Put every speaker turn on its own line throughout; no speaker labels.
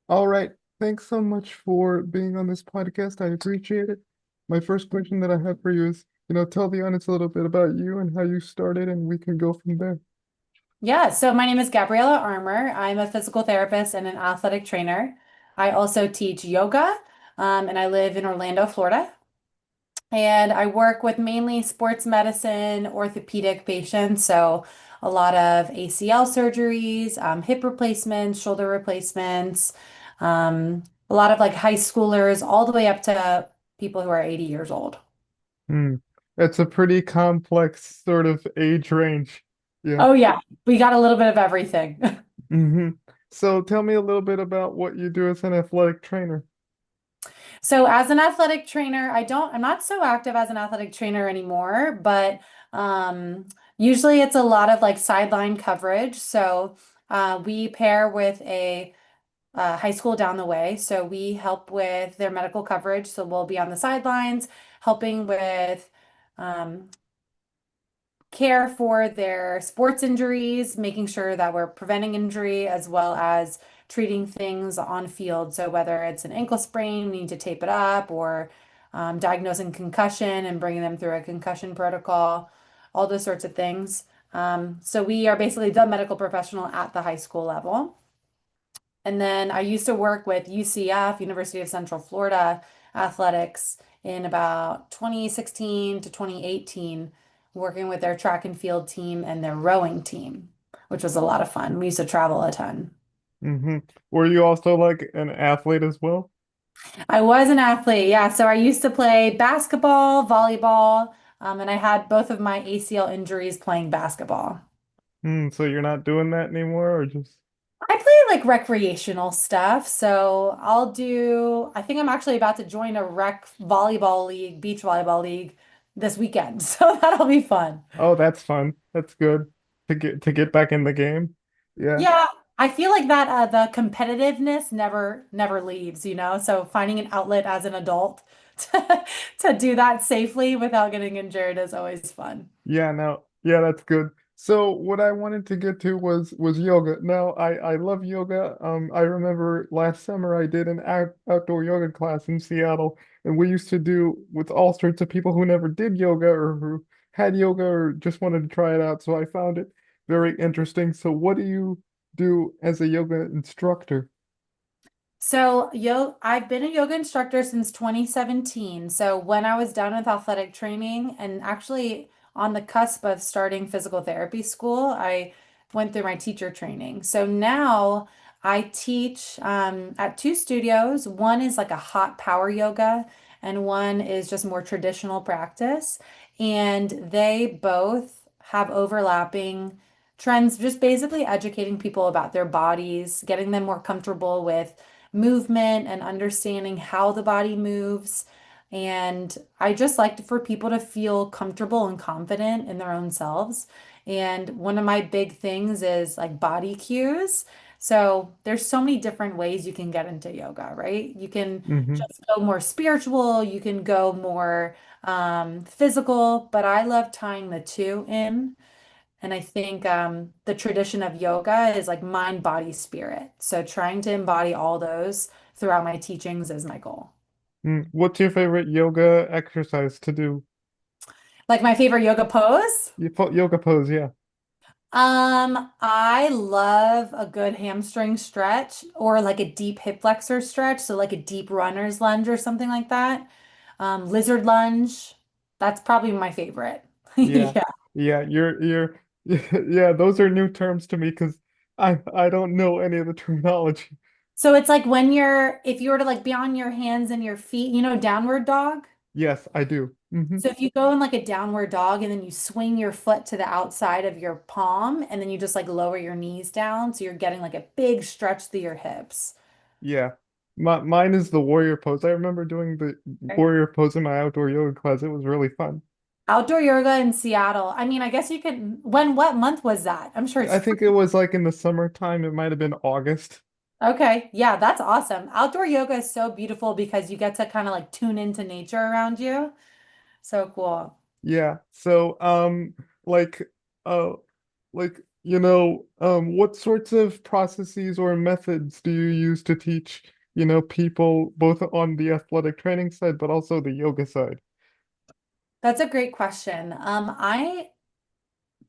All right. Thanks so much for being on this podcast. I appreciate it. My first question that I have for you is, tell the audience a little bit about you and how you started, and we can go from there.
Yeah, so my name is Gabriella Armor. I'm a physical therapist and an athletic trainer. I also teach yoga, and I live in Orlando, Florida. And I work with mainly sports medicine, orthopedic patients. So a lot of ACL surgeries, hip replacements, shoulder replacements, a lot of like high schoolers, all the way up to people who are 80 years old.
Hmm. It's a pretty complex sort of age range. Yeah.
Oh, yeah, we got a little bit of everything.
hmm So tell me a little bit about what you do as an athletic trainer.
So as an athletic trainer, I'm not so active as an athletic trainer anymore, but usually it's a lot of like sideline coverage. So we pair with a high school down the way. So we help with their medical coverage. So we'll be on the sidelines helping with um, care for their sports injuries, making sure that we're preventing injury as well as treating things on field. So whether it's an ankle sprain, we need to tape it up, or diagnosing concussion and bringing them through a concussion protocol, all those sorts of things. So we are basically the medical professional at the high school level. And then I used to work with UCF, University of Central Florida athletics in about 2016 to 2018, working with their track and field team and their rowing team, which was a lot of fun. We used to travel a ton.
hmm Were you also like an athlete as well?
I was an athlete, yeah. So I used to play basketball, volleyball, and I had both of my ACL injuries playing basketball.
So you're not doing that anymore, or just?
I play like recreational stuff. So I think I'm actually about to join a rec volleyball league, beach volleyball league this weekend. So that'll be fun.
Oh, that's fun. That's good to get back in the game. Yeah.
Yeah, I feel like that the competitiveness never leaves, you know? So finding an outlet as an adult to do that safely without getting injured is always fun.
Yeah, no, yeah, that's good. So what I wanted to get to was yoga. Now I love yoga. I remember last summer I did an outdoor yoga class in Seattle, and we used to do with all sorts of people who never did yoga or who had yoga or just wanted to try it out. So I found it very interesting. So what do you do as a yoga instructor?
So, I've been a yoga instructor since 2017. So, when I was done with athletic training and actually on the cusp of starting physical therapy school, I went through my teacher training. So now I teach at two studios. One is like a hot power yoga, and one is just more traditional practice. And they both have overlapping trends, just basically educating people about their bodies, getting them more comfortable with movement and understanding how the body moves. And I just like for people to feel comfortable and confident in their own selves. And one of my big things is like body cues. So there's so many different ways you can get into yoga, right? You can
hmm
just go more spiritual, you can go more physical, but I love tying the two in. And I think the tradition of yoga is like mind, body, spirit. So trying to embody all those throughout my teachings is my goal.
What's your favorite yoga exercise to do?
Like my favorite yoga pose.
Yoga pose, yeah.
I love a good hamstring stretch or like a deep hip flexor stretch. So like a deep runner's lunge or something like that. Lizard lunge. That's probably my favorite.
Yeah.
Yeah.
Yeah, you're yeah, those are new terms to me because I don't know any of the terminology.
So it's like if you were to like be on your hands and your feet, downward dog.
Yes, I do.
So if you go in like a downward dog and then you swing your foot to the outside of your palm and then you just like lower your knees down. So you're getting like a big stretch through your hips.
Yeah. Mine is the warrior pose. I remember doing the
Okay.
warrior pose in my outdoor yoga class. It was really fun.
Outdoor yoga in Seattle. I mean, I guess you could, what month was that? I'm sure it's
I
free.
think it was like in the summertime. It might have been August.
Okay. Yeah, that's awesome. Outdoor yoga is so beautiful because you get to kind of like tune into nature around you. So cool.
Yeah. So like uh like what sorts of processes or methods do you use to teach, people both on the athletic training side, but also the yoga side?
That's a great question. I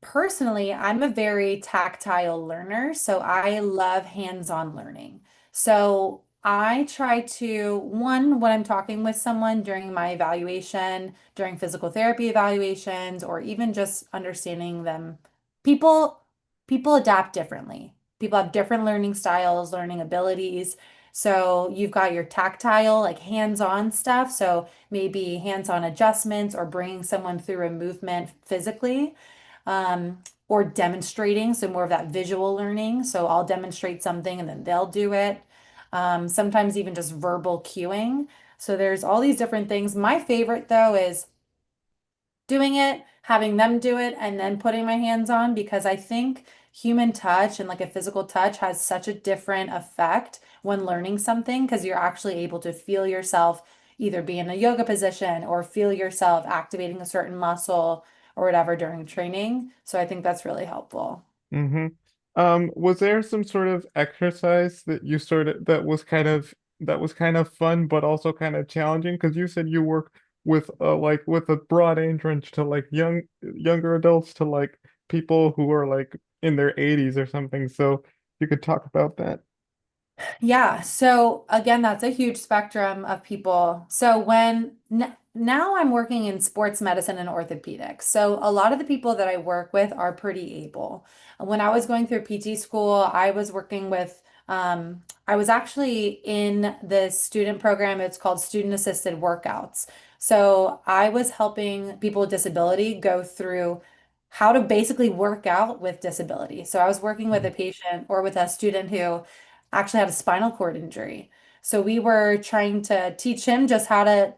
Personally, I'm a very tactile learner, so I love hands-on learning. So I try to, one, when I'm talking with someone during my evaluation, during physical therapy evaluations, or even just understanding them, people people adapt differently. People have different learning styles, learning abilities. So you've got your tactile, like hands-on stuff. So maybe hands-on adjustments or bringing someone through a movement physically or demonstrating, so more of that visual learning. So I'll demonstrate something and then they'll do it. Sometimes even just verbal cueing. So there's all these different things. My favorite though is doing it, having them do it, and then putting my hands on because I think human touch and like a physical touch has such a different effect when learning something because you're actually able to feel yourself either be in a yoga position or feel yourself activating a certain muscle or whatever during training. So I think that's really helpful.
Mm-hmm. Was there some sort of exercise that you started that was kind of fun, but also kind of challenging? Because you said you work with like with a broad age range to like younger adults to like people who are like in their 80s or something. So you could talk about that.
Yeah, so again, that's a huge spectrum of people. So now I'm working in sports medicine and orthopedics. So a lot of the people that I work with are pretty able. When I was going through PT school, I was working with I was actually in the student program. It's called student assisted workouts. So I was helping people with disability go through how to basically work out with disability. So I was working with a patient or with a student who actually had a spinal cord injury. So we were trying to teach him just how to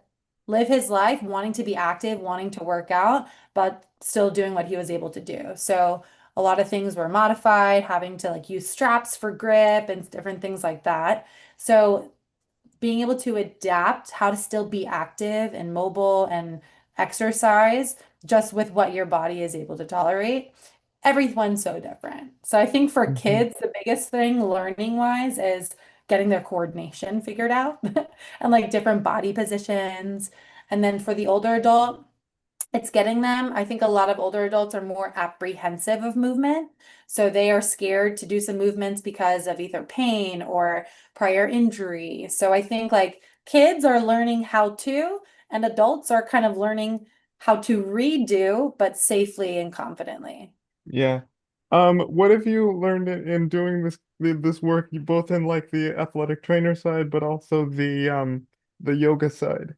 live his life, wanting to be active, wanting to work out, but still doing what he was able to do. So a lot of things were modified, having to like use straps for grip and different things like that. So being able to adapt how to still be active and mobile and exercise just with what your body is able to tolerate. Everyone's so different. So I think for
Mm-hmm.
kids, the biggest thing learning wise is getting their coordination figured out and like different body positions. And then for the older adult, it's getting them. I think a lot of older adults are more apprehensive of movement. So they are scared to do some movements because of either pain or prior injury. So I think like kids are learning how to, and adults are kind of learning how to redo, but safely and confidently.
Yeah. What have you learned in doing this work, both in like the athletic trainer side, but also the yoga side?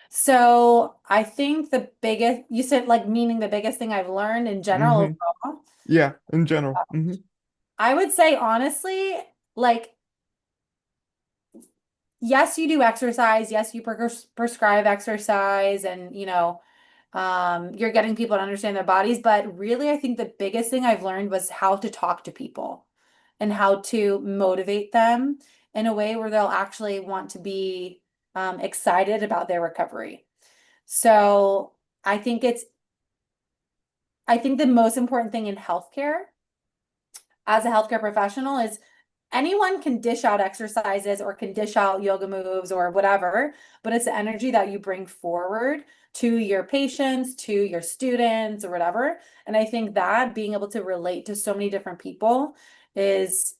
So I think the biggest, you said like meaning the biggest thing I've learned in general
Mm-hmm.
overall.
Yeah, in general. Mm-hmm.
I would say honestly, like yes, you do exercise. Yes, you prescribe exercise and, you're getting people to understand their bodies. But really, I think the biggest thing I've learned was how to talk to people and how to motivate them in a way where they'll actually want to be excited about their recovery. So I think I think the most important thing in healthcare as a healthcare professional is anyone can dish out exercises or can dish out yoga moves or whatever, but it's the energy that you bring forward to your patients, to your students, or whatever. And I think that being able to relate to so many different people is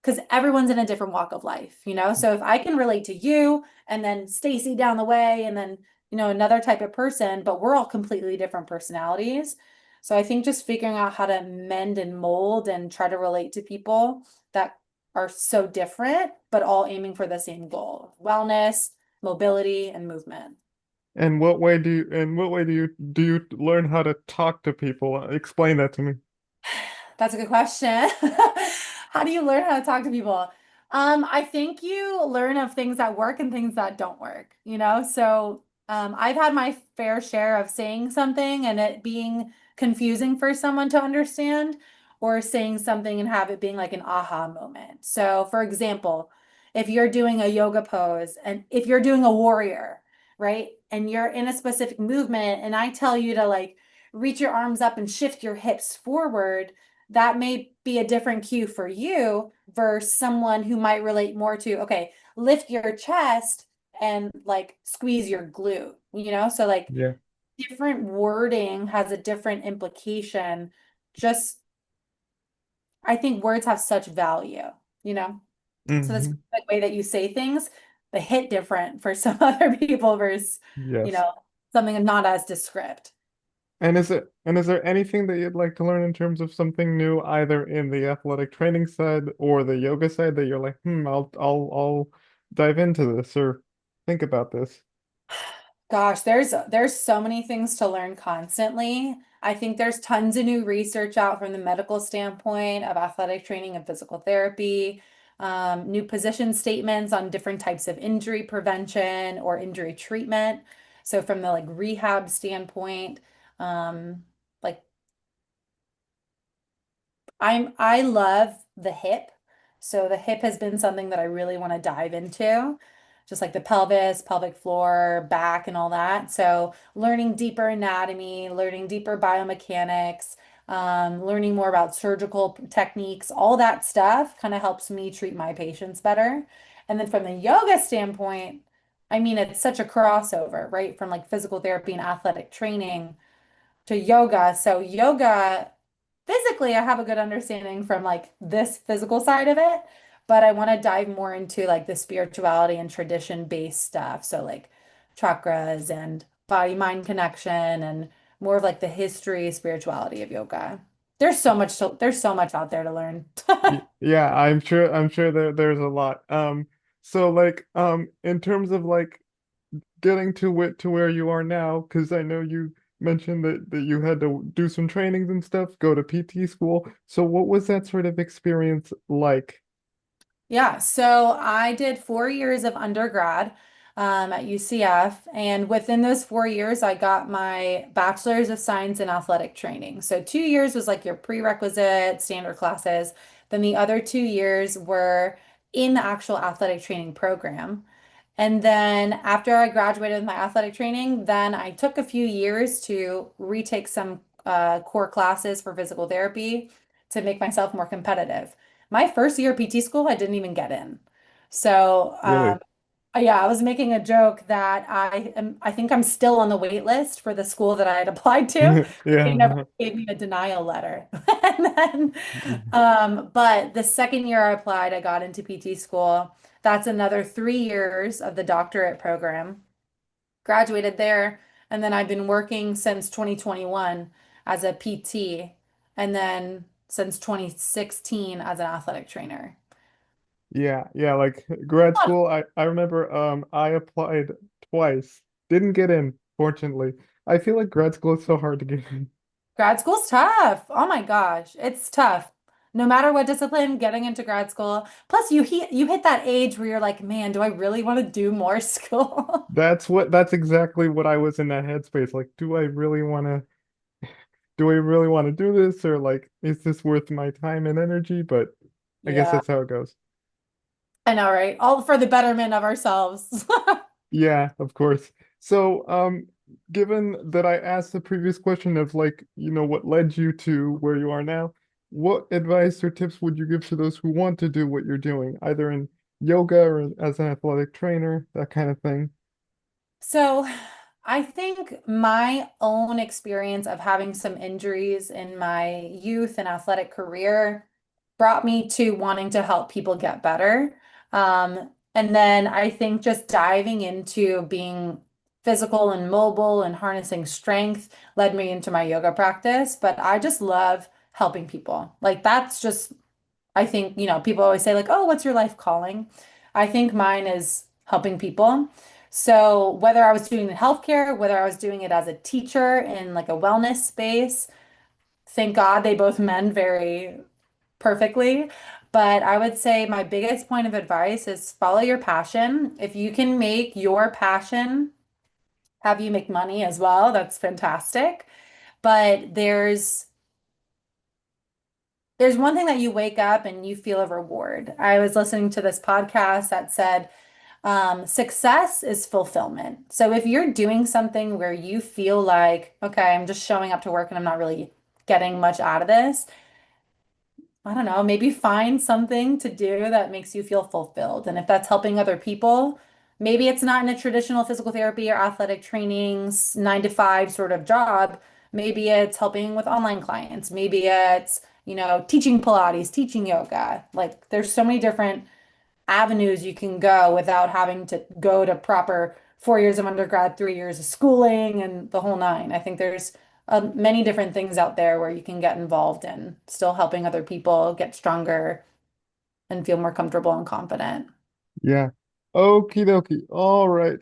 because everyone's in a different walk of life, you know? So if I can relate to you and then Stacy down the way and then, another type of person, but we're all completely different personalities. So I think just figuring out how to mend and mold and try to relate to people that are so different, but all aiming for the same goal, wellness, mobility, and movement.
And what way do you learn how to talk to people? Explain that to me.
That's a good question. How do you learn how to talk to people? I think you learn of things that work and things that don't work, you know? So, I've had my fair share of saying something and it being confusing for someone to understand, or saying something and have it being like an aha moment. So, for example, if you're doing a yoga pose and if you're doing a warrior, right? And you're in a specific movement and I tell you to like reach your arms up and shift your hips forward, that may be a different cue for you versus someone who might relate more to, okay, lift your chest and like squeeze your glute, you know? So like
Yeah.
different wording has a different implication. Just, I think words have such value, you know? So the
Hmm.
specific way that you say things, they hit different for some other people versus, you
Yes.
know, something not as descript.
And is there anything that you'd like to learn in terms of something new, either in the athletic training side or the yoga side that you're like, I'll dive into this or think about this.
Gosh, there's so many things to learn constantly. I think there's tons of new research out from the medical standpoint of athletic training and physical therapy, new position statements on different types of injury prevention or injury treatment. So from the like rehab standpoint, like I love the hip. So the hip has been something that I really want to dive into, just like the pelvis, pelvic floor, back, and all that. So learning deeper anatomy, learning deeper biomechanics, learning more about surgical techniques, all that stuff kind of helps me treat my patients better. And then from the yoga standpoint, I mean, it's such a crossover, right? From like physical therapy and athletic training to yoga. So yoga, physically, I have a good understanding from like this physical side of it, but I want to dive more into like the spirituality and tradition-based stuff. So like chakras and body-mind connection and more of like the history, spirituality of yoga. There's so much out there to learn.
Yeah, I'm sure there's a lot. So like in terms of like getting to it to where you are now, because I know you mentioned that you had to do some trainings and stuff, go to PT school. So what was that sort of experience like?
Yeah, so I did 4 years of undergrad at UCF, and within those 4 years, I got my bachelor's of science in athletic training. So 2 years was like your prerequisite standard classes. Then the other 2 years were in the actual athletic training program. And then after I graduated with my athletic training, then I took a few years to retake some core classes for physical therapy to make myself more competitive. My first year of PT school, I didn't even get in. So,
Really?
yeah, I was making a joke that I think I'm still on the wait list for the school that I had applied to. They never
Yeah.
gave me a denial letter. And then, but the second year I applied, I got into PT school. That's another 3 years of the doctorate program. Graduated there, and then I've been working since 2021 as a PT, and then since 2016 as an athletic trainer.
Yeah, yeah, like grad school, I remember I applied twice. Didn't get in, fortunately. I feel like grad school is so hard to get in.
Grad school's tough. Oh my gosh, it's tough. No matter what discipline, getting into grad school. Plus, you hit that age where you're like, man, do I really want to do more school?
That's exactly what I was in that headspace. Like, do I really want to do this, or like is this worth my time and energy? But I guess
Yeah,
that's how it goes.
I know, right? All for the betterment of ourselves.
Yeah, of course. So, given that I asked the previous question of like, what led you to where you are now, what advice or tips would you give to those who want to do what you're doing, either in yoga or as an athletic trainer, that kind of thing?
So, I think my own experience of having some injuries in my youth and athletic career brought me to wanting to help people get better. And then I think just diving into being physical and mobile and harnessing strength led me into my yoga practice. But I just love helping people. Like, that's just I think, people always say like, "Oh, what's your life calling?" I think mine is helping people. So whether I was doing it in healthcare, whether I was doing it as a teacher in like a wellness space, thank God they both mend very perfectly. But I would say my biggest point of advice is follow your passion. If you can make your passion have you make money as well, that's fantastic. But there's one thing that you wake up and you feel a reward. I was listening to this podcast that said, success is fulfillment. So if you're doing something where you feel like, okay, I'm just showing up to work and I'm not really getting much out of this, I don't know, maybe find something to do that makes you feel fulfilled. And if that's helping other people, maybe it's not in a traditional physical therapy or athletic trainings 9 to 5 sort of job. Maybe it's helping with online clients. Maybe it's, teaching Pilates, teaching yoga. Like there's so many different avenues you can go without having to go to proper 4 years of undergrad, 3 years of schooling, and the whole nine. I think there's many different things out there where you can get involved in, still helping other people get stronger and feel more comfortable and confident.
Yeah. Okie dokie. All right.